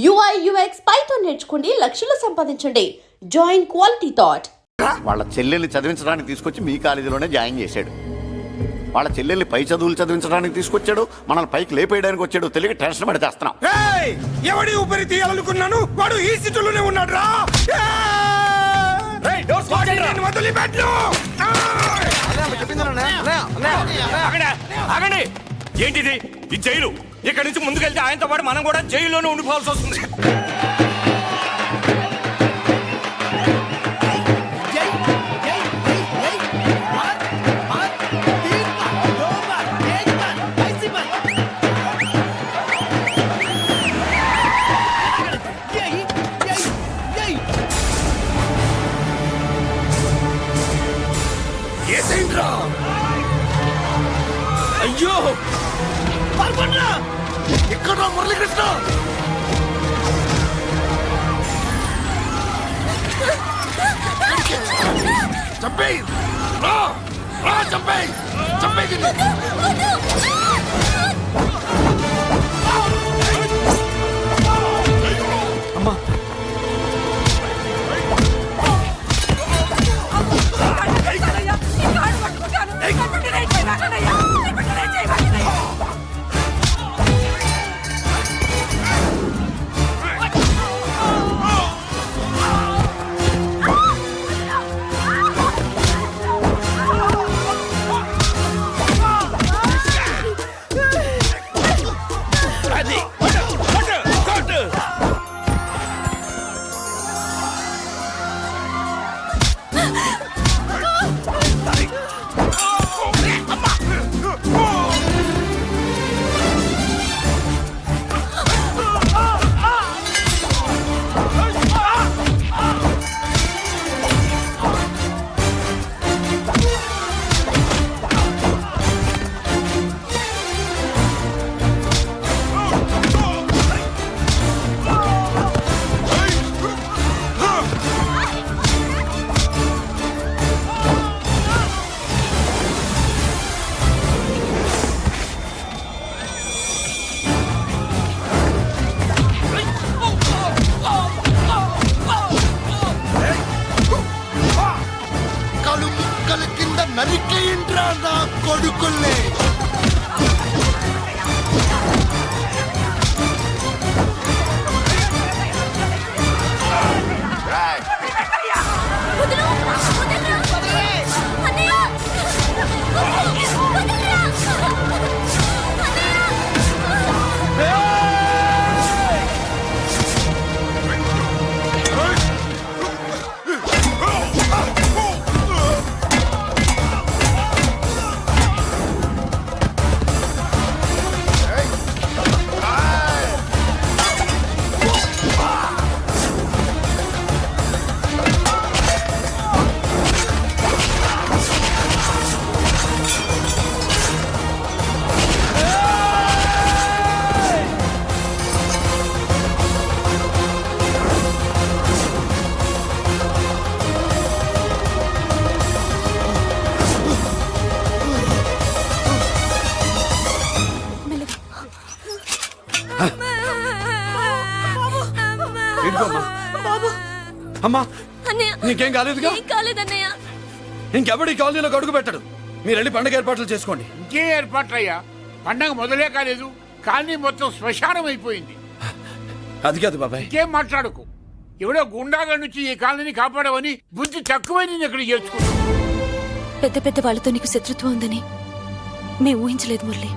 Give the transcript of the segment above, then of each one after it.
UI UX Python నేర్చుకోండి, లక్షలు సంపాదించండి. Join quality thought. వాళ్ళ చెల్లెల్ని చదివించడానికి తీసుకొచ్చి మీ కాలేజీలోనే జాయిన్ చేశాడు. వాళ్ళ చెల్లెల్ని పై చదువులు చదివించడానికి తీసుకొచ్చాడు, మనల్ని పైకి లేపేయడానికి వచ్చాడు. తెలియక టెన్షన్ పడి చేస్తున్నాం. ఎవడి ఊపిరి తీయాలనుకున్నాను వాడు ఈ సిటీలోనే ఉన్నాడు రా. ఆగండి, ఏంటిది? ఈ జైలు. ఇక్కడి నుంచి ముందుకెళ్తే ఆయనతో పాటు మనం కూడా జైల్లోనే ఉండిపోవాల్సి వస్తుంది. అయ్యో ఇక్కడ మురళీకృష్ణ చంపే చంపే చంపే అమ్మా నరికేయండ్రా నా కొడుకుల్ని. అమ్మా నీకేం కాలేదుగా? ఇంకెవడి కాలనీలో అడుగు పెట్టడు. మీరు వెళ్ళి పండగ ఏర్పాట్లు చేసుకోండి. ఇంకే ఏర్పాట్లయ్యా? పండగ మొదలే కాలేదు, కాలనీ మొత్తం శ్మశానం అయిపోయింది. అది కాదు బాబాయ్. ఇంకేం మాట్లాడుకో. ఎవడో గుండాగా నుంచి ఈ కాలనీని కాపాడవని బుద్ధి తక్కువై నేను ఇక్కడ చేర్చుకున్నా. పెద్ద పెద్ద వాళ్ళతో నీకు శత్రుత్వం ఉందని మేము ఊహించలేదు మురళి.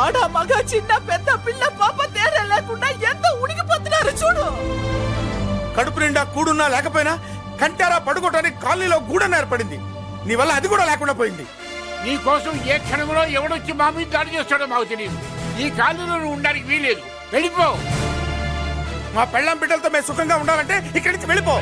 ఆడ మగ చిన్న పెద్ద పిల్ల పాప తేడా లేకుండా ఎంత ఉడికిపోతున్నారు చూడు. కడుపు నిండా కూడున్నా లేకపోయినా కంటారా పడుకోవటానికి కాలనీలో గూడన ఏర్పడింది. నీ వల్ల అది కూడా లేకుండా పోయింది. నీ కోసం ఏ క్షణంలో ఎవడొచ్చి మా మీద దాడి చేస్తాడో మాకు తెలియదు. ఈ కాలనీలో నువ్వు ఉండడానికి వీలేదు. వెళ్ళిపో. మా పెళ్ళాం బిడ్డలతో మేము సుఖంగా ఉండాలంటే ఇక్కడి నుంచి వెళ్ళిపో.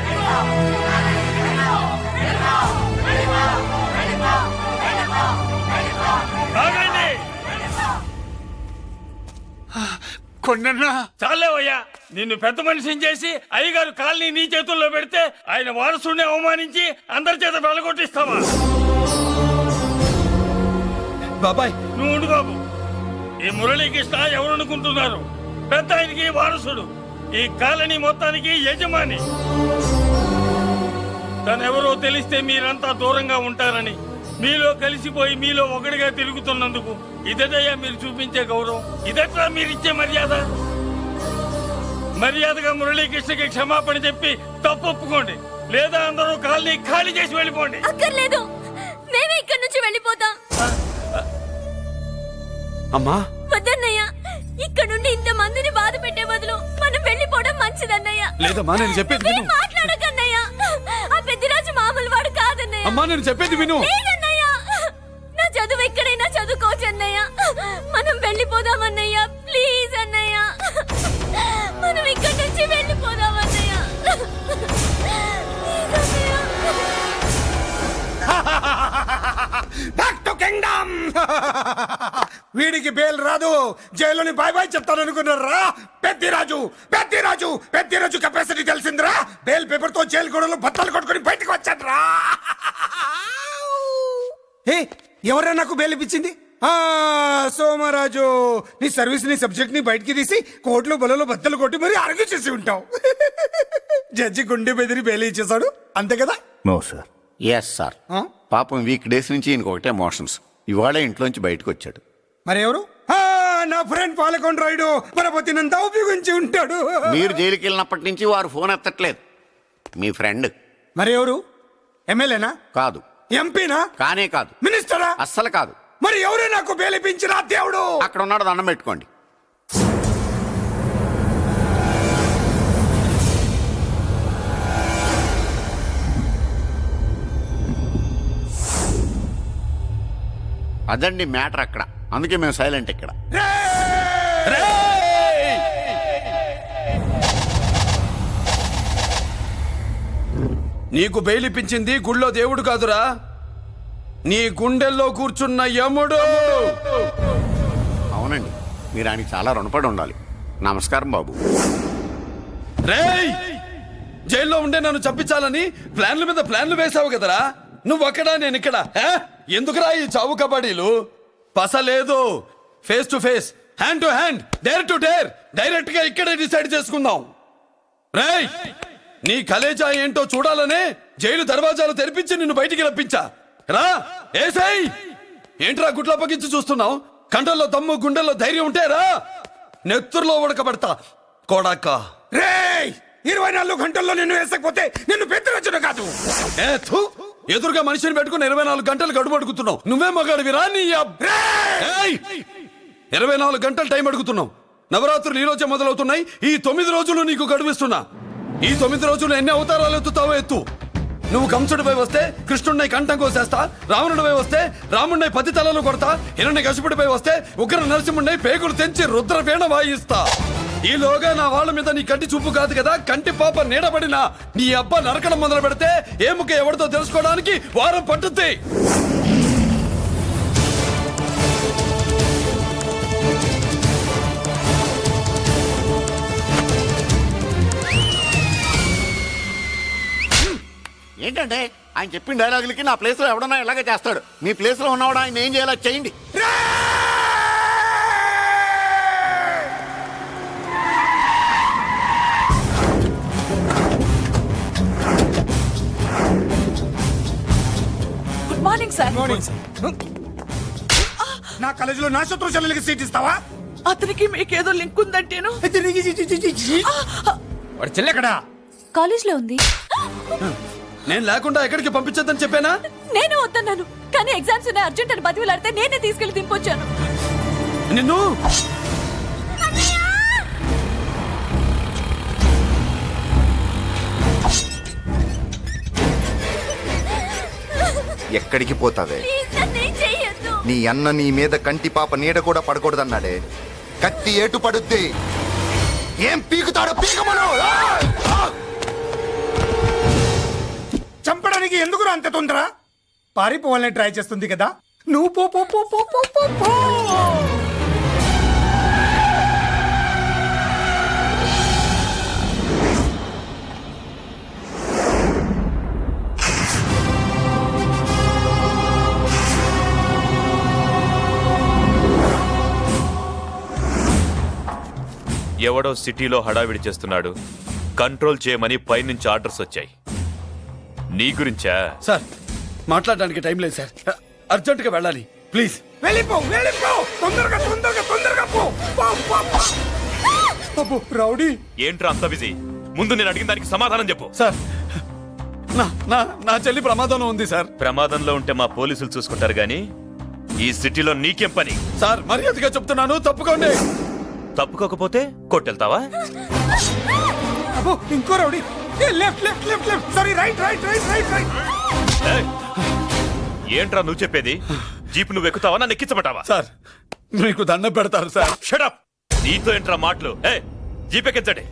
కొండన్నా చాలేవయ్యా, నిన్ను పెద్ద మనిషిని చేసి అయ్యగారు కాలనీ నీ చేతుల్లో పెడితే ఆయన వారసుని అవమానించి అందరి చేత వెళ్ళగొట్టిస్తావా? బాబాయ్ నువ్వు ఉండు బాబు. ఈ మురళీకృష్ణ ఎవరు అనుకుంటున్నారు? పెద్ద ఆయనకి వారసుడు, ఈ కాలనీ మొత్తానికి యజమాని. తనెవరో తెలిస్తే మీరంతా దూరంగా ఉంటారని, మీలో కలిసిపోయి మీలో ఒకటిగా తిరుగుతున్నందుకు ఇదటయ్యా మీరు చూపించే గౌరవం, ఇదట్లా మీరిచ్చే మర్యాద. మర్యాదగా మురళీకృష్ణకి క్షమాపణ చెప్పి తప్పు ఒప్పుకోండి, లేదా అందరూ కాలనీ ఖాళీ చేసి వెళ్ళిపోండి. అక్కర్లేదు, మేమే ఇక్కడి నుంచి వెళ్ళిపోతాం. అమ్మా వద్దన్నయ్య, ఇక్కడ నుండి ఇంత మందిని బాధ పెట్టే బదులు మనం వెళ్ళిపోవడం మంచిదన్నయ్య. లేదమ్మా, నేను చెప్పేది విను. మాట్లాడకన్నయ్య, ఆ పెద్దిరాజు మామూలు వాడు కాదన్నయ్య. అమ్మా, నేను చెప్పేది విను. లేదన్నయ్య, నా చదువు ఎక్కడైనా చదువుకోవచ్చు అన్నయ్య. మనం వెళ్ళిపోదామన్నయ్య, ప్లీజ్ అన్నయ్య. మనం ఇక్కడి నుంచి వెళ్ళిపోదామన్నయ్య. Back to kingdom. వీడికి బెయిల్ రాదు, జైల్లోని బాయ్ బాయ్ చెప్తాను అనుకున్నారా? పెద్దిరాజు పెద్దిరాజు పెద్దిరాజు కెపాసిటీ తెలిసిందిరా. బెయిల్ పేపర్ తో జైలు గోడలు బద్దలు కొట్టుకుని బయటకు వచ్చాడ్రా. ఎవరా నాకు బెయిల్ ఇప్పించింది? సోమరాజు, నీ సర్వీస్ నీ సబ్జెక్ట్ ని బయటికి తీసి కోర్టులో బలలో బద్దలు కొట్టి మరి అరుగు చేసి ఉంటావు. జడ్జి గుండె బెదిరి బెయిల్ ఇచ్చేసాడు, అంతే కదా? No sir. Yes sir. పాపం వీక్ డేస్ నుంచి ఇంకొకటే మోషన్స్. ఇవాళ ఇంట్లోంచి బయటకు వచ్చాడు. మరి ఎవరు? నా ఫ్రెండ్ పాలకొండ రాయుడు పరపతినంతా ఉపయోగించి ఉంటాడు. మీరు జైలుకి వెళ్ళినప్పటి నుంచి వారు ఫోన్ ఎత్తట్లేదు. మీ ఫ్రెండ్. మరి ఎవరు? ఎమ్మెల్యేనా? కాదు. ఎంపీనా? కానే కాదు. మినిస్టరా? అస్సలు కాదు. మరి ఎవరే నాకు బేలిపించిన దేవుడు? అక్కడ ఉన్నాడు, దండం పెట్టుకోండి. అదండి మ్యాటర్ అక్కడ. అందుకే మేము సైలెంట్ ఇక్కడ. నీకు బెయిలిపించింది గుళ్ళో దేవుడు కాదురా, నీ గుండెల్లో కూర్చున్న యముడు. అవునండి, మీరు ఆయనకి చాలా రుణపడి ఉండాలి. నమస్కారం బాబు. రేయ్, జైల్లో ఉండే నన్ను చంపించాలని ప్లాన్ల మీద ప్లాన్లు వేసావు కదరా. నువ్వు అక్కడ, నేను ఇక్కడ. ఎందుకురా ఈ చావు కబడ్డీలు? పస లేదు. Face to face, hand to hand, dare to dare, direct గా ఇక్కడే డిసైడ్ చేసుకుందాం. రేయ్, నీ కలేజా ఏంటో చూడాలనే జైలు దర్వాజాలు తెరిపించి నిన్ను బయటికి రప్పించా. రా ఏసై. ఏంట్రా గుడ్ల పగించి చూస్తున్నావు? కండల్లో దమ్ము, గుండెల్లో ధైర్యం ఉంటే రా, నెత్తురులో ఉడకబడతా కొడాక. రేయ్, 24 గంటల్లో నిన్ను వేసకపోతే నిన్ను పెద్దరచ్చును కాదు. ఎదురుగా మనిషిని పెట్టుకుని 24 గంటలు గడుపు అడుగుతున్నావు. నువ్వే మగాడివిరా నీ 24 గంటలు టైం అడుగుతున్నావు. నవరాత్రులు ఈ రోజే మొదలవుతున్నాయి. ఈ 9 రోజులు నీకు గడువిస్తున్నా. ఈ 9 రోజులు ఎన్ని అవతారాలు ఎత్తుతావో ఎత్తు. నువ్వు కంసుడిపై వస్తే కృష్ణుడిని కంఠం కోసేస్తా, రావణుడిపై వస్తే రాముడిని 10 తలలు కొడతా, హిరణ్యకశిపుడిపై వస్తే ఉగ్ర నరసింహుడిని పేగులు తెంచి రుద్రవీణ వాయిస్తా. ఈలోగా నా వాళ్ళ మీద నీ కంటి చూపు కాదు కదా, కంటి పాప నీడబడినా నీ అబ్బ నరకడం మొదలు పెడితే ఏముక ఎవరితో తెలుసుకోవడానికి వారం పట్టుద్ది. ఏంటంటే ఆయన చెప్పిన డైలాగులకి నా ప్లేస్ లో ఎవడన్నా ఇలాగే చేస్తాడు. మీ ప్లేస్ లో ఉన్నవాడు ఆయన ఏం చేయాలో చేయండి. Good morning sir. నా కాలేజీలో నా శత్రు చెల్లెలకి సీట్ ఇస్తావా? అతనికి మీకేదో లింక్ ఉందంటేను. వాడు చెల్లెక్కడా? కాలేజ్ లో ఉంది. నేను లేకుండా ఎక్కడికి పంపించొద్దని చెప్పానా? నేను వద్దన్నాను, కానీ ఎగ్జామ్స్ ఉన్నాయి అర్జెంట్ అని బతిలాడితే నేనే తీసుకెళ్లి దింపొచ్చాను. నిన్ను ఎక్కడికి పోతావే? ప్లీజ్ నన్నేం చెయ్యొద్దు. నీ అన్న నీ మీద కంటి పాప నీడ కూడా పడకూడదన్నాడే. కత్తి ఏటు పడుద్ది. ఏం పీకుతాడో పీకమను. చంపడానికి ఎందుకు అంత తొందర? పారిపోవాలని ట్రై చేస్తుంది కదా. నువ్వు పో పో పో పో పో పో పో. ఎవడో సిటీలో హడావిడి చేస్తున్నాడు, కంట్రోల్ చేయమని పైనుంచి ఆర్డర్స్ వచ్చాయి. నీ గురించా? సార్ మాట్లాడడానికి టైం లేదు సార్, అర్జెంటుగా వెళ్ళాలి ప్లీజ్. వెళ్ళిపో వెళ్ళిపో, తొందరగా తొందరగా తొందరగా పో. అబ్బో, రౌడీ ఏంట్రా అంత బిజీ? ముందు నేను అడిగిన దానికి సమాధానం చెప్పు. సార్ నా చెల్లి ప్రమాదంలో ఉంది సార్. ప్రమాదంలో ఉంటే మా పోలీసులు చూసుకుంటారు గాని ఈ సిటీలో నీకేం పని? సార్ మర్యాదగా చెప్తున్నాను, తప్పుకోండి. తప్పుకోకపోతే కొట్టెళ్తావా? అబ్బో, ఇంకో rowdy. Left left left left, sorry right right right right right. ఏయ్! ఏంట్రా నువ్వు చెప్పేది? జీప్ నువ్వు ఎక్కుతావా, నన్ను ఎక్కించమంటావా? సార్ మీకు దండం పెడతారు సార్. షడప్! నీతో ఏంట్రా మాటలు? జీప్ ఎక్కించండి.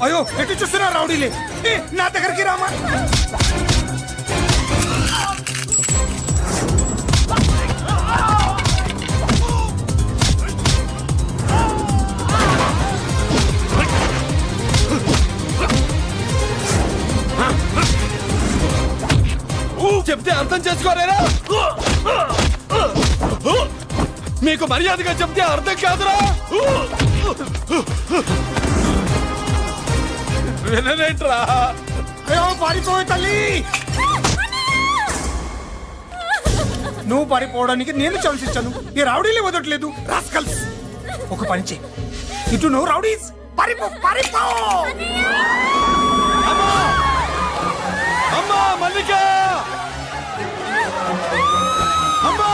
అయ్యో, ఎటు చూస్తున్నా రౌడీలే? నా దగ్గరికి రామా. చెప్తే అర్థం చేసుకోలేరా? మీకు మర్యాదగా చెప్తే అర్థం కాదురా? వినలేంట్రా? అయ్యో, పారిపోయి తల్లి. నువ్వు పారిపోవడానికి నేను ఛాన్స్ ఇచ్చాను, ఈ రౌడీలే వదలట్లేదు. రాస్కల్స్, ఒక పని చేయి, ఇటు నువ్వు రౌడీస్ పారిపో పారిపో. అమ్మా మల్లిక! అమ్మా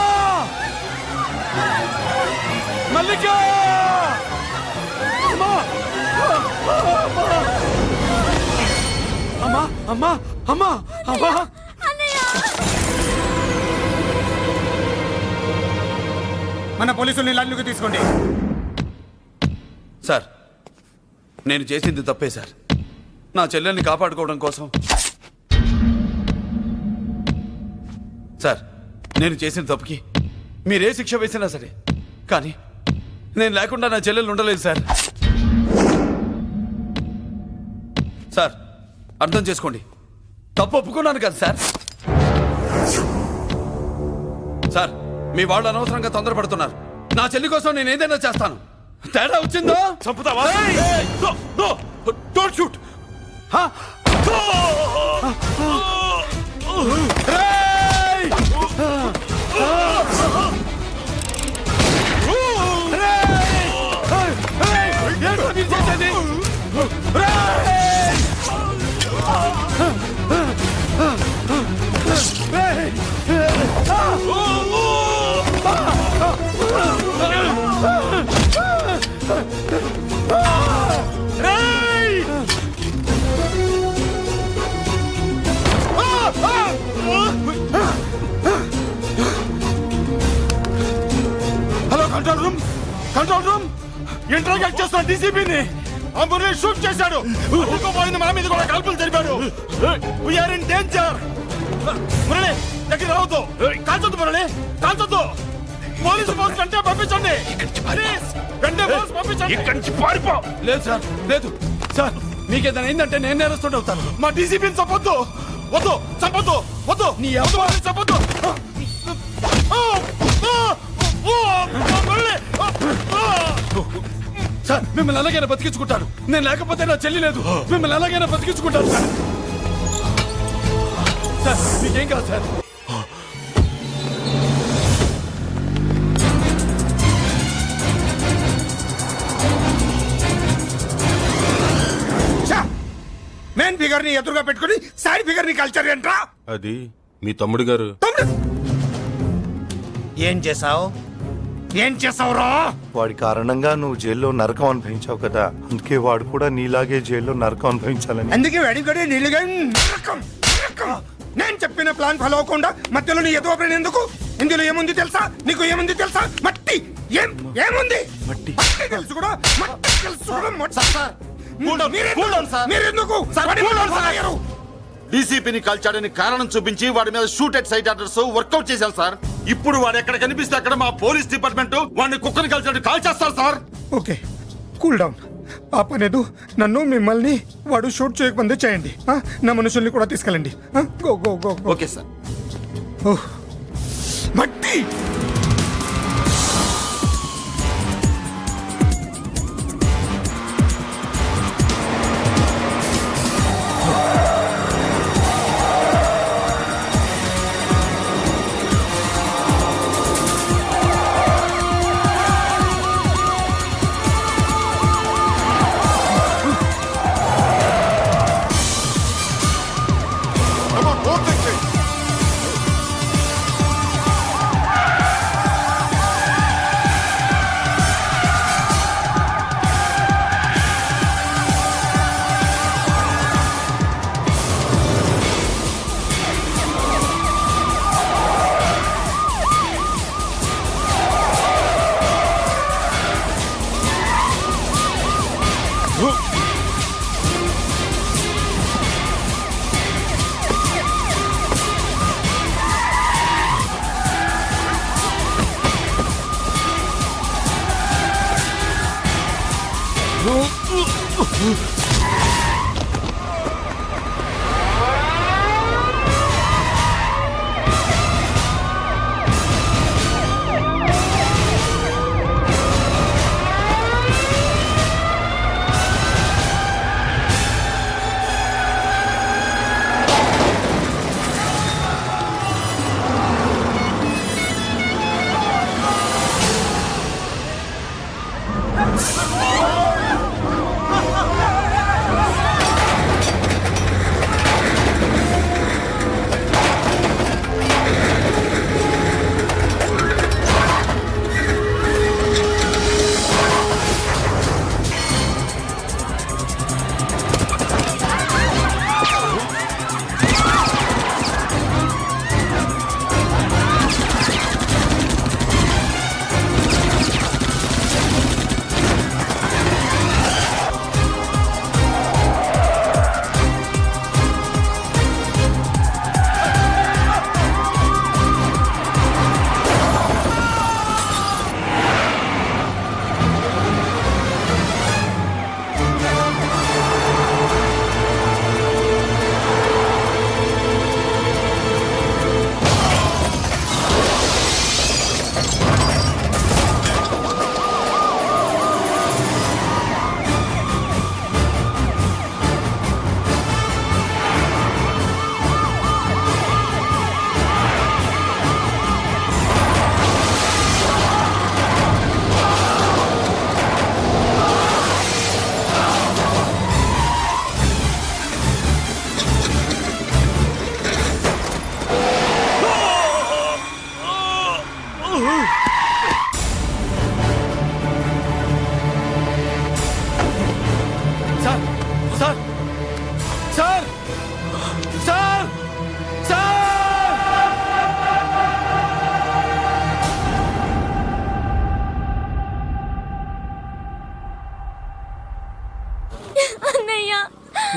మల్లిక! అమ్మా అమ్మా అమ్మా అమ్మా అమ్మా! మన పోలీసుల్ని లైన్లోకి తీసుకోండి. సార్ నేను చేసింది తప్పే సార్. నా చెల్లెల్ని కాపాడుకోవడం కోసం సార్ నేను చేసిన తప్పుకి మీరే శిక్ష వేసినా సరే, కానీ నేను లేకుండా నా చెల్లెలు ఉండలేదు సార్. సార్ అర్థం చేసుకోండి, తప్పు ఒప్పుకున్నాను కదా సార్. సార్ మీ వాళ్ళు అనవసరంగా తొందరపడుతున్నారు. నా చెల్లి కోసం నేను ఏదైనా చేస్తాను. తేడా వచ్చిందో చంపుతావా? Don't shoot! Hello control room, control room, interrogate చేస్తున్న డీసీపీని ఆ మురళి షూట్ చేశాడు. పోయింది, మన మీద కూడా కాల్పులు జరిపాడు. We're in danger. మురళి దగ్గర రావద్దు, కాల్చొద్దు మురళి, కాల్చొద్దు. పోలీసు పోస్ట్ అంటే పంపించండి. వెంటనే పోలీసు పంపించండి. ఇక్కడి నుంచి పారిపో. లేదు సార్, లేదు సార్, మీకేదైనా అయిందంటే నేను నేరస్తుడు అవుతాను. మా డీసీపీని చంపొద్దు, వద్దు, చంపొద్దు, వద్దు, నీ ఎవరు చంపొద్దు. సార్ మిమ్మల్ని అలాగైనా బతికించుకుంటాను. నేను లేకపోతే నా చెల్లి లేదు. మిమ్మల్ని అలాగైనా బతికించుకుంటాను సార్. సార్ మీకేం కాదు సార్. మెయిన్ ఫిగర్ ని ఎదురుగా పెట్టుకుని సైడ్ ఫిగర్ ని కల్చర్ ఏంట్రా? అది మీ తమ్ముడు గారు. ఏం చేసావు? ఏం చేసావురా? వాడి కారణంగా నువ్వు జైల్లో నరకం అనుభవించావు కదా, అందుకే వాడు కూడా నీలాగే జైల్లో నరకం అనుభవించాలని. అందుకే వెడిగడే నీళ్ళుగా నరకం నరకం. నేను చెప్పిన ప్లాన్ ఫాలో అవ్వకుండా మధ్యలో నీ ఎదురు బ్రెయిన్ ఎందుకు? ఇందులో ఏముంది తెలుసా? నీకు ఏముంది తెలుసా? మట్టి. ఏముంది? మట్టి తెలుసు కూడా, మట్టి తెలుసు కూడా. మీరెందుకు డీసీపీని కాల్చాడని కారణం చూపించి వాడి మీద shoot at sight orders workout చేశాం సార్. ఇప్పుడు వాడు ఎక్కడ కనిపిస్తే అక్కడ మా పోలీస్ డిపార్ట్మెంట్ వాడిని కుక్కని కాల్చాడు కాల్ చేస్తారు సార్. Okay, cool down. ఆ పనేదు నన్ను మిమ్మల్ని వాడు షూట్ చేయకముందే చేయండి. నా మనుషుల్ని కూడా తీసుకెళ్ళండి. Go go go go. Okay sir. Oh, మట్టి.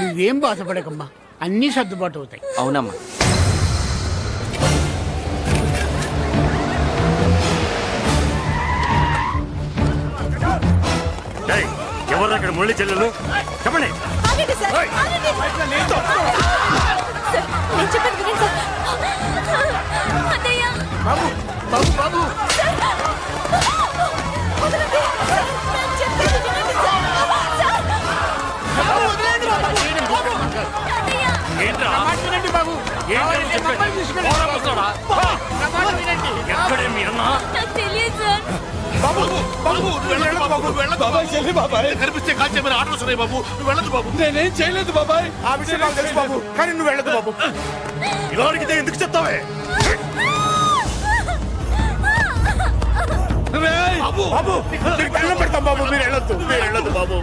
నువ్వేం బాధపడకమ్మా, అన్నీ సర్దుబాటు అవుతాయి. అవునమ్మా. ఎవరు అక్కడ మురళి చెల్లెలు చెప్పండి. బాబు బాబు బాబు వినండి బాబు, ఎక్కడే మీ అన్న? కనిపిస్తే కాల్చేమని ఆర్డర్స్ ఉన్నాయి బాబు. నువ్వు వెళ్ళదు బాబు. నేనేం చేయలేదు బాబాయ్. ఆ విషయం నాకు తెలుసు బాబు, కానీ నువ్వు వెళ్ళదు బాబు. ఇలా అడిగితే ఎందుకు చెప్తావే? బాబు బాబు నీకు దండం పెడతాం బాబు, మీరు వెళ్ళొద్దు, మీరు వెళ్ళొద్దు బాబు.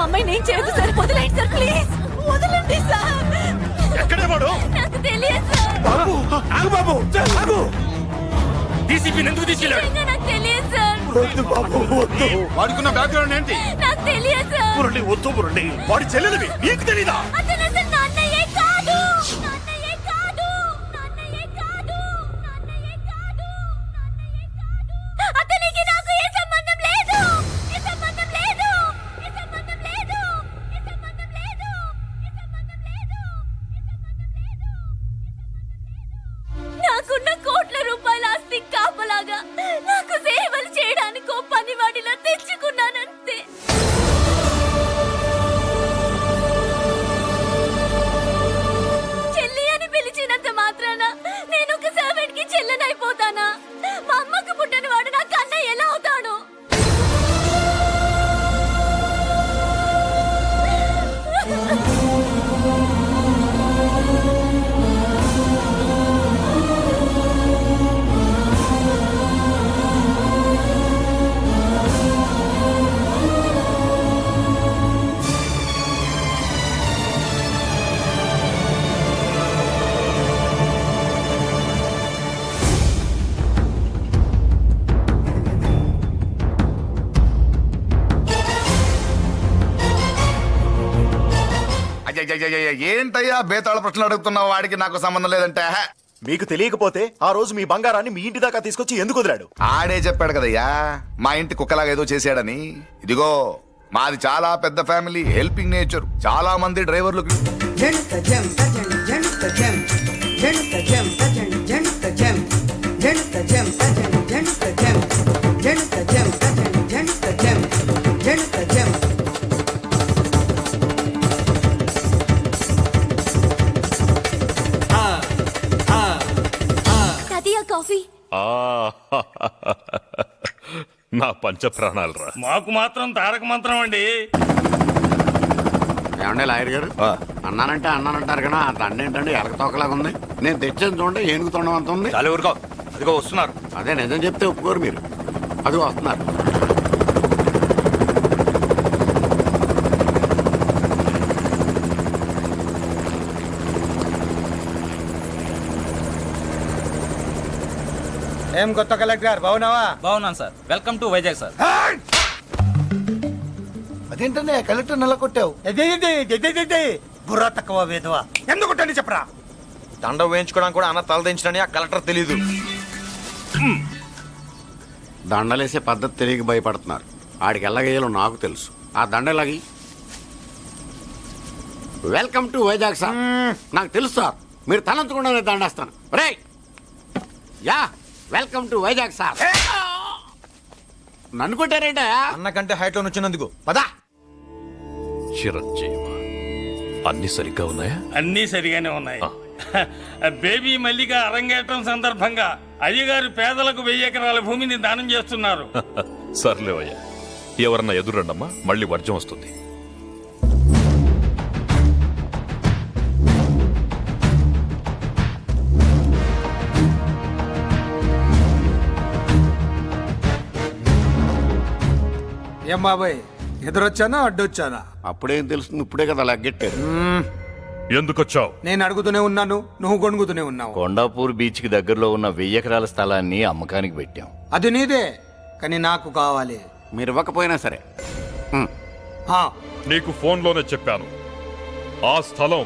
అమ్మాయి నేను చేయదు సార్, వదిలేండి సార్, ప్లీజ్ వదలండి సార్. ఎక్కడే వాడు? నాకు తెలియదు సార్. బాబు ఆగు బాబు, ఆగు. డీసీపీని ఎందుకు తీసుకెళ్ళాడు? నాకు తెలియదు సార్. వద్దు బాబు, వద్దు. వాడుకున్న బ్యాక్గ్రౌండ్ ఏంటి? నాకు తెలియదు సార్. మురళి వద్దు మురళి, వాడి చెల్లెలివి నీకు తెలీదా? అతను అసలు నాన్నయ్యే కాదు, నాన్నయ్యే కాదు, నాన్నయ్యే కాదు, నాన్నయ్యే కాదు, నాన్నయ్యే కాదు. అతనికి నాకు ఏ సంబంధం లేదు, ఏ సంబంధం లేదు, ఏ సంబంధం లేదు. నాకున్న కోట్ల రూపాయల ఆస్తి కాపలాగా నాకు సేవలు చేయడానికి ఓ పనివాడిలా తెచ్చుకున్నానంతే. చెల్లి అని పిలిచినంత మాత్రాన నేను ఒక సర్వెంట్ కి చెల్లెనైపోతానా? మా అమ్మకు పుట్టిన వాడు నా కన్నయ్య ఎలా అవుతాడు? ఏంటయ్యా బేతాళ ప్రశ్నలు అడుగుతున్నావు? వాడికి నాకు సంబంధం లేదంటే మీకు తెలియకపోతే ఆ రోజు మీ బంగారాన్ని మీ ఇంటి దాకా తీసుకొచ్చి ఎందుకు వదిలాడు? ఆడే చెప్పాడు కదయ్యా మా ఇంటి కుక్కలాగా ఏదో చేశాడని. ఇదిగో మాది చాలా పెద్ద ఫ్యామిలీ, హెల్పింగ్ నేచర్, చాలా మంది డ్రైవర్లు. కాఫీ నా పంచ ప్రాణాలు రా. మాకు మాత్రం తారక మంత్రం అండి. ఏమండే లాయర్ గారు, అన్నానంటారు కదా, ఆ దండ ఏంటంటే ఎలక తోకలాగా ఉంది. నేను తెచ్చేది చూడండి, ఏనుగు తొండం అంత ఉంది. చాలా ఊరుకో, అదిగో వస్తున్నారు. అదే నిజం చెప్తే ఒప్పుకోరు మీరు. అది వస్తున్నారు. ఏం కొత్త కలెక్టర్ బాగున్నావా? బాగున్నాను sir. Welcome to Vizag sir. అదేంటనే కలెక్టర్ నెల కొట్టావు? బుర్ర తక్కువ వేదవా, ఎందుకు కొట్టండి చెప్పరా? దండ వేయించుకోవడానికి కూడా అన్న తలదించడని ఆ కలెక్టర్ తెలీదు. దండలేసే పద్ధతి తెలియక భయపడుతున్నారు. ఆడికి ఎలాగేయాలో నాకు తెలుసు. ఆ దండలాగి వెల్కమ్ టు వైజాగ్ సార్. నాకు తెలుసు సార్, మీరు తలంచకుండానే దండేస్తాను. రే యా వెల్కమ్ టు వైజాగ్ సార్. నన్ను కొట్టారేంటా? అన్నకంటే హైట్ లో వచ్చినందుకు పదా. చిరంజీవి, అన్ని సరిగ్గా ఉన్నాయా? అన్నీ సరిగానే ఉన్నాయి. బేబీ మల్లిక అరంగేట్రం సందర్భంగా అయ్యగారు పేదలకు 1000 ఎకరాల భూమిని దానం చేస్తున్నారు. సర్లేవయ్యా, ఎవరన్నా ఎదురండమ్మా, మళ్ళీ వర్జం వస్తుంది. ఏం బాబాయ్, ఎదురొచ్చానా అడ్డొచ్చానా? అప్పుడేం తెలుస్తుంది, ఇప్పుడే కదా లగ్గెట్టారు. ఎందుకొచ్చావు? నేను అడుగుతూనే ఉన్నాను, నువ్వు గొణుగుతూనే ఉన్నావు. కొండాపూర్ బీచ్ కి దగ్గరలో ఉన్న 1000 ఎకరాల స్థలాన్ని అమ్మకానికి పెట్టాం. అది నీదే, కానీ నాకు కావాలి. మీరు ఇవ్వకపోయినా సరే. నీకు ఫోన్లోనే చెప్పాను, ఆ స్థలం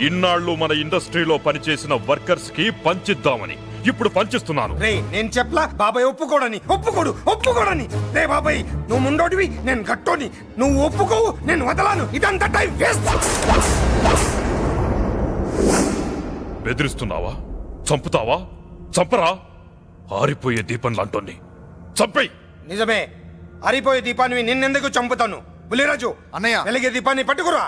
ఇన్నాళ్ళు మన ఇండస్ట్రీలో పనిచేసిన వర్కర్స్ కి పంచిద్దామని. ఇప్పుడు పంచిస్తున్నాను. రే నేను చెప్పలా బాబాయ్ ఒప్పుకోడని. రే బాబాయ్, నువ్వు ముండోడివి, నేను గట్టోని. నువ్వు ఒప్పుకోవు, నేను వదలాను. ఇదంతా టైం వేస్ట్. బెదిరిస్తున్నావా? చంపుతావా? చంపరా? ఆరిపోయే దీపం లాంటోని చంపేయ్. నిజమే, ఆరిపోయే దీపాన్ని నిన్నెందుకు చంపుతాను? బుల్లిరాజు అన్నయ్య, వెలిగే దీపాన్ని పట్టుకురా.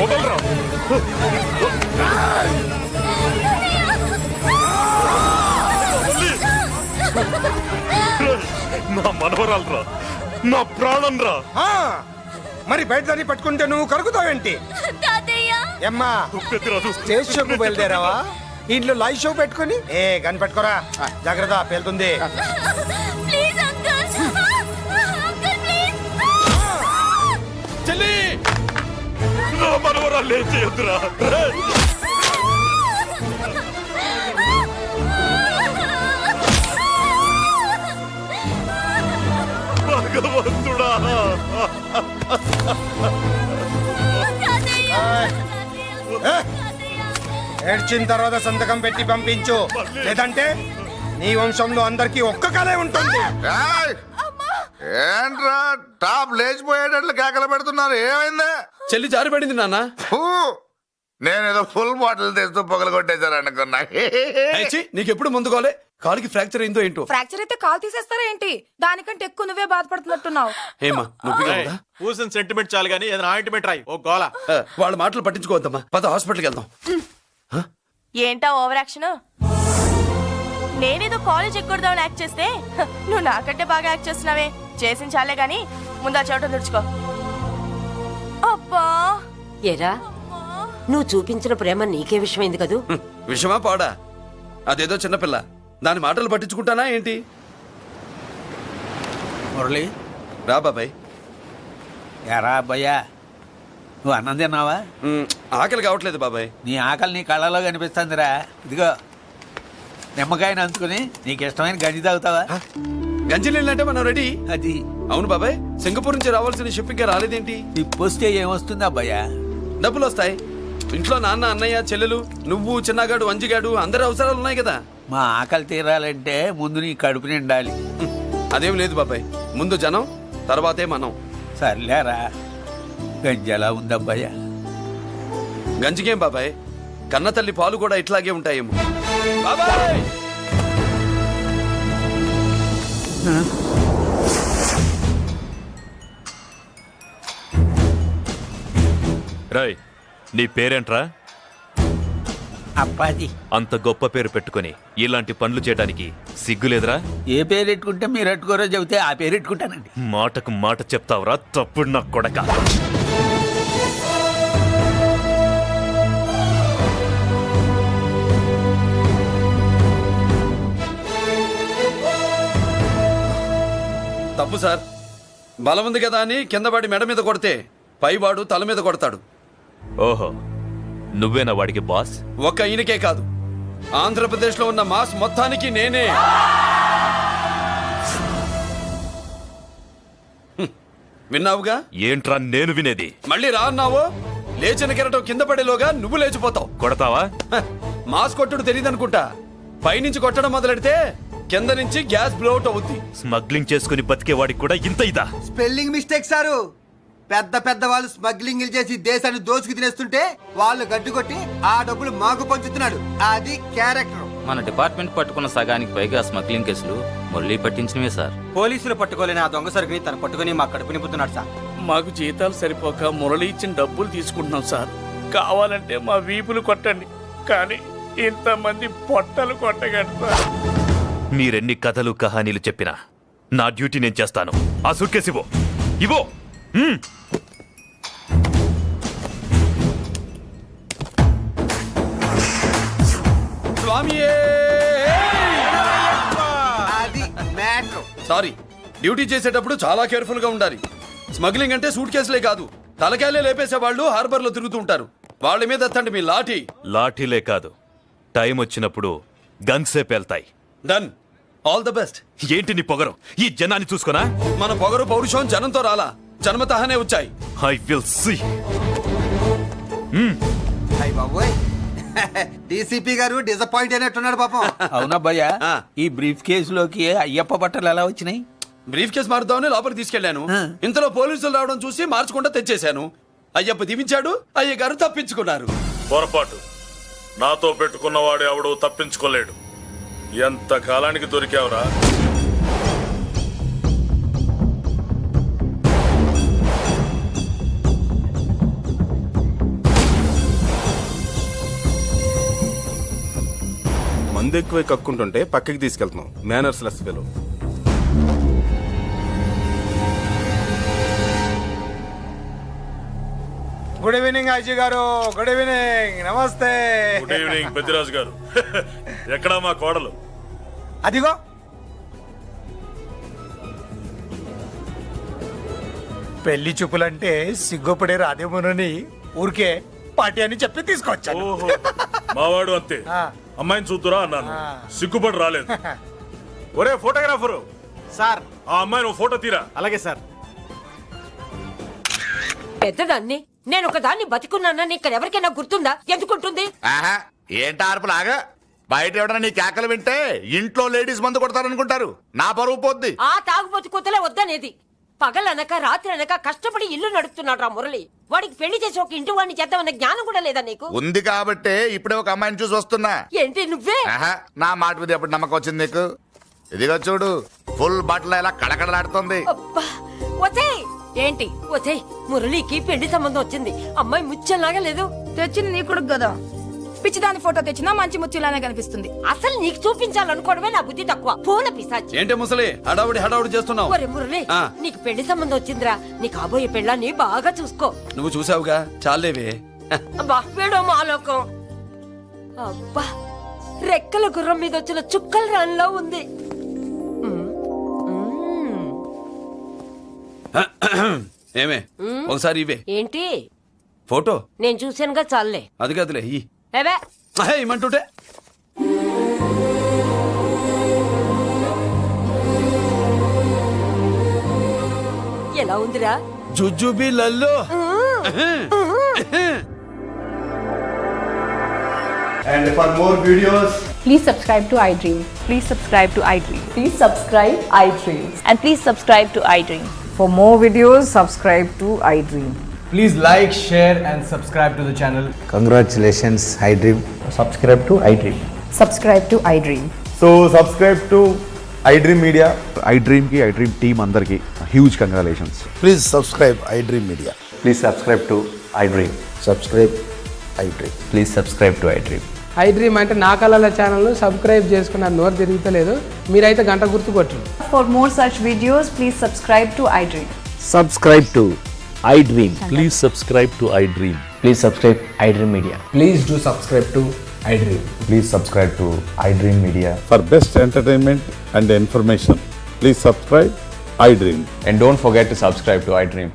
వదలరా. నా మనవరాలరా, నా ప్రాణం రా. మరి బయట దాన్ని పట్టుకుంటే నువ్వు కరుగుతావేంటి? ఏమ్మా, స్టేజ్ షోకు బయలుదేరావా? ఇంట్లో లైవ్ షో పెట్టుకుని గన్ పెట్టుకోరా, జాగ్రత్త పేలుతుంది. చెల్లి, నా మనవరాలు ఏం చేయొద్దురా. భగవంతుడా, ఏడ్చిన తర్వాత సంతకం పెట్టి పంపించు, లేదంటే నీ వంశంలో అందరికీ ఒక్క కలే ఉంటుంది. ఏంట్రా టాప్ లేచిపోయేటట్లు కేకలు పెడుతున్నారు, ఏమైంది? చెల్లి జారిపడింది నాన్న. ఫూ, నేనేదో ఫుల్ బాటిల్ తెస్తూ పొగలు కొట్టేశారు అనుకున్నా. నీకెప్పుడు ముందుకోలే, కాలుకి ఫ్రాక్చర్ అయిందో ఏంటో. ఫ్రాక్చర్ అయితే కాల్ తీసేస్తారా ఏంటి? దానికంటే ఎక్కువ నువ్వే బాధపడుతున్నట్టున్నావు. ఏమా నొప్పిగా ఉందా? పూసిన సెంటిమెంట్ చాలు గానీ ఏదైనా ఆయింట్మెంట్ రాయి. ఓ గోల. వాళ్ళ మాటలు పట్టించుకోవద్దమ్మా, పద హాస్పిటల్కి వెళ్దాం. ఏంటా ఓవర్ యాక్షన్? నేనేదో కాలేజ్ ఎక్కడదామని యాక్ట్ చేస్తే నువ్వు నాకంటే బాగా యాక్ట్ చేస్తున్నావే. చేసిన చాలే గాని ముందు ఆ చోట తుడుచుకో. అబ్బా ఎరా, నువ్వు చూపించిన ప్రేమ నీకే విషయమైంది కదూ. విషమా పాడా? అదేదో చిన్నపిల్ల, దాని మాటలు పట్టించుకుంటానా ఏంటి? మురళి, రా బాబాయ్. ఎరా అబ్బయ్యా, నువ్వు అన్నం తిన్నావా? ఆకలి కావట్లేదు బాబాయ్. నీ ఆకలి నీ కళ్ళలో కనిపిస్తుందిరా. ఇదిగో నిమ్మకాయని అంచుకుని నీకు ఇష్టమైన గంజి తాగుతావా? గంజి నీళ్ళంటే మనం రెడీ. అది అవును బాబాయ్, సింగపూర్ నుంచి రావాల్సిన షిప్ ఇంకా రాలేదేంటి? తిప్పొస్తే ఏమొస్తుంది అబ్బయ్యా? డబ్బులు వస్తాయి. ఇంట్లో నాన్న, అన్నయ్య, చెల్లెలు, నువ్వు, చిన్నగాడు, అంజిగాడు అందరి అవసరాలు ఉన్నాయి కదా. మా ఆకలి తీరాలంటే ముందు నీ కడుపు నిండాలి. అదేం లేదు బాబాయ్, ముందు జనం తర్వాతే మనం. సర్లేరా, గంజి ఎలా ఉందబ్బయ్యా? గంజికేం బాబాయ్, కన్న తల్లి పాలు కూడా ఇట్లాగే ఉంటాయేమో. బాబాయ్ రాయ్, నీ పేరేంట్రా? అప్పాజీ. అంత గొప్ప పేరు పెట్టుకొని ఇలాంటి పనులు చేయడానికి సిగ్గులేదురా? ఏ పేరు పెట్టుకుంటే మీరు పెట్టుకోరో చెబితే ఆ పేరు పెట్టుకుంటానండి. మాటకు మాట చెప్తావురా తప్పుడు నా కొడక. తప్పు సార్. బలం ఉంది కదా అని కిందవాడి మెడ మీద కొడితే పైవాడు తల మీద కొడతాడు. ఓహో, నువ్వేనా వాడికి బాస్? ఒక్క ఈయనకే కాదు, ఆంధ్రప్రదేశ్ లో ఉన్న మాస్ మొత్తానికి నేనే. విన్నావుగా? ఏంట్రా నేను వినేది? మళ్ళీ రా అన్నావు, లేచిన కెరటం కింద పడేలోగా నువ్వు లేచిపోతావు. కొడతావా? మాస్ కొట్టుడు తెలియదనుకుంటా. పైనుంచి కొట్టడం మొదలెడితే కింద నుంచి గ్యాస్ బ్లౌట్ అవుద్ది. స్మగ్లింగ్ చేసుకుని బతికే వాడికి కూడా ఇంత ఇదా? Spelling mistake sir. పెద్ద పెద్ద వాళ్ళు స్మగ్లింగ్ చేసి దేశాన్ని దోచుకు తినేస్తుంటే వాళ్ళు గడ్డుకొట్టి ఆ డబ్బులు మాకు పంచుతున్నాడు. అది క్యారెక్టర్. మన డిపార్ట్మెంట్ పట్టుకున్న సగానికి పైగా స్మగ్లింగ్ కేసులు మురళి పట్టించినవే సార్. పోలీసులు పట్టుకోలేని ఆ దొంగ సరుకుని తను పట్టుకుని మా కడుపు నింపుతున్నాడు సార్. మాకు జీతాలు సరిపోక మురళి ఇచ్చిన డబ్బులు తీసుకుంటున్నాం సార్. కావాలంటే మా వీపులు కొట్టండి, కానీ ఇంతమంది పొట్టలు కొట్టగండి సార్. మీరెన్ని కథలు కహానీలు చెప్పినా నా డ్యూటీ నేను చేస్తాను. ఆ సూట్ కేసు ఇవ్వు. ఇవ్వు. అది మ్యాటర్. సారీ, డ్యూటీ చేసేటప్పుడు చాలా కేర్ఫుల్ గా ఉండాలి. స్మగ్లింగ్ అంటే సూట్ కేసులే కాదు, తలకాయలే లేపేసే వాళ్ళు హార్బర్ లో తిరుగుతూ ఉంటారు. వాళ్ళ మీద ఎత్తండి మీ లాఠీ. లాఠీలే కాదు, టైం వచ్చినప్పుడు గన్సే పేల్తాయి. డన్. All the best. ఏంటి నీ పొగరు? ఈ జనాన్ని చూసుకోనా? మన పొగరు పౌరుషం జనంతో రాలా, జన్మతహనే వచ్చాయి. I will see. అయ్య బాబోయ్, డీసీపీ గారు డిసప్పాయింట్ అయినట్టున్నాడు పాపం. అవునబ్బయ్యా, ఈ బ్రీఫ్ కేసులోకి అయ్యప్ప బట్టలు ఎలా వచ్చినాయి? బ్రీఫ్ కేసు మారుద్దామని లోపలికి తీసుకెళ్లాను. ఇంతలో పోలీసులు రావడం చూసి మార్చకుండా తెచ్చేశాను. అయ్యప్ప దీవించాడు, అయ్యగారు తప్పించుకున్నారు. పొరపాటు. నాతో పెట్టుకున్నవాడు ఎవడు తప్పించుకోలేడు. ఎంత కాలానికి దొరికావురా? మందు ఎక్కువ కక్కుంటుంటే పక్కకి తీసుకెళ్తున్నాం. Manners less fellow. Good evening Ajay గారు. Good evening. నమస్తే. గుడ్ ఈవినింగ్ పెద్దిరాజు గారు. ఎక్కడా మా కోడలు? అదిగో. పెళ్లి చూపులంటే సిగ్గుపడే రాధేమోనని ఊరికే పార్టీ అని చెప్పి తీసుకొచ్చాను. మావాడు అంతే. అమ్మాయిని చూద్దురా అన్నాను, సిగ్గుపడి రాలేదు. ఒరే ఫోటోగ్రాఫరు సార్, ఆ అమ్మాయిని ఓ ఫోటో తీరా. అలాగే సార్. పెద్దదాన్ని నేను ఒక దాన్ని బతికున్నానని ఇక్కడ ఎవరికైనా గుర్తుందా? ఎందుకుంటుంది? ఏంట ఆర్పులాగా బయట ఎవడన్నా నీ కేకలు వింటే ఇంట్లో లేడీస్ మందు కొడతారనుకుంటారు. నా పరువు పోద్ది. ఆ తాగుబోతు కూతలే వద్దనేది. పగలనక రాత్రి అనక కష్టపడి ఇల్లు నడుపుతున్నాడు రా మురళి. వాడికి పెళ్లి చేసి ఒక ఇంటి వాడిని చేద్దామన్న జ్ఞానం కూడా లేదా నీకు? ఉంది కాబట్టే ఇప్పుడే ఒక అమ్మాయిని చూసి వస్తున్నా. ఏంటి నువ్వే? ఆహా, నా మాట మీద ఎప్పుడు నమ్మకం వచ్చింది నీకు? ఇదిగో చూడు, ఫుల్ బట్టలు ఎలా కడకడలాడుతుంది. అబ్బా, ఒసేయ్ ఏంటి ఒసేయ్, మురళికి పెళ్లి సంబంధం వచ్చింది. అమ్మాయి ముచ్చలాగా లేదు. తెచ్చింది నీ కొడుకు కదా, పిచ్చిదాని ఫోటో తెచ్చినా మంచి ముచ్చిలానే కనిపిస్తుంది. అసలు నీకు చూపించాలనుకోవడమే నా బుద్ధి తక్కువ. పూల పిశాచి. ఏంటి ముసలి హడావుడి చేస్తున్నావు? ఒరే మురళి, ఆ. నీకు పెళ్లి సంబంధం వచ్చిందిరా. నీ కాబోయే పెళ్ళాన్ని బాగా చూసుకో. నువ్వు చూసావుగా, చాలేవే. అబ్బా వీడో మాలోకం. అబ్బా, రెక్కల గుర్రం మీద వచ్చిన చుక్కల రాన్లో ఉంది. ఏమే ఒకసారి ఇవే. ఏంటి ఫోటో నేను చూసానుగా, చాలే. అది కదులే ఈ ఏవే ఇమ్మంటుంటే. ఎలా ఉందిరా? జుజుబి లల్లో. And for more videos, Please subscribe to iDream. Please subscribe to iDream. Please subscribe iDream. And please subscribe to iDream. For more videos, subscribe to iDream. please like, share and subscribe to the channel. Congratulations iDream. Subscribe to iDream. Subscribe to iDream. So subscribe to iDream Media. iDream ki iDream team andarki huge congratulations. Please subscribe iDream Media. Please subscribe to iDream. Subscribe iDream. Please subscribe to iDream. iDream అంటే నా కళల channel subscribe చేసుకున్న నోరు తిరుగుతలేదు. మీరైతే గంట గుర్తు కొట్టండి. For more such videos, please subscribe to iDream. Subscribe to iDream. Please subscribe to iDream. Please subscribe iDream Media. Please do subscribe to iDream. Please subscribe to iDream Media. For best entertainment and information, please subscribe iDream. And don't forget to subscribe to iDream.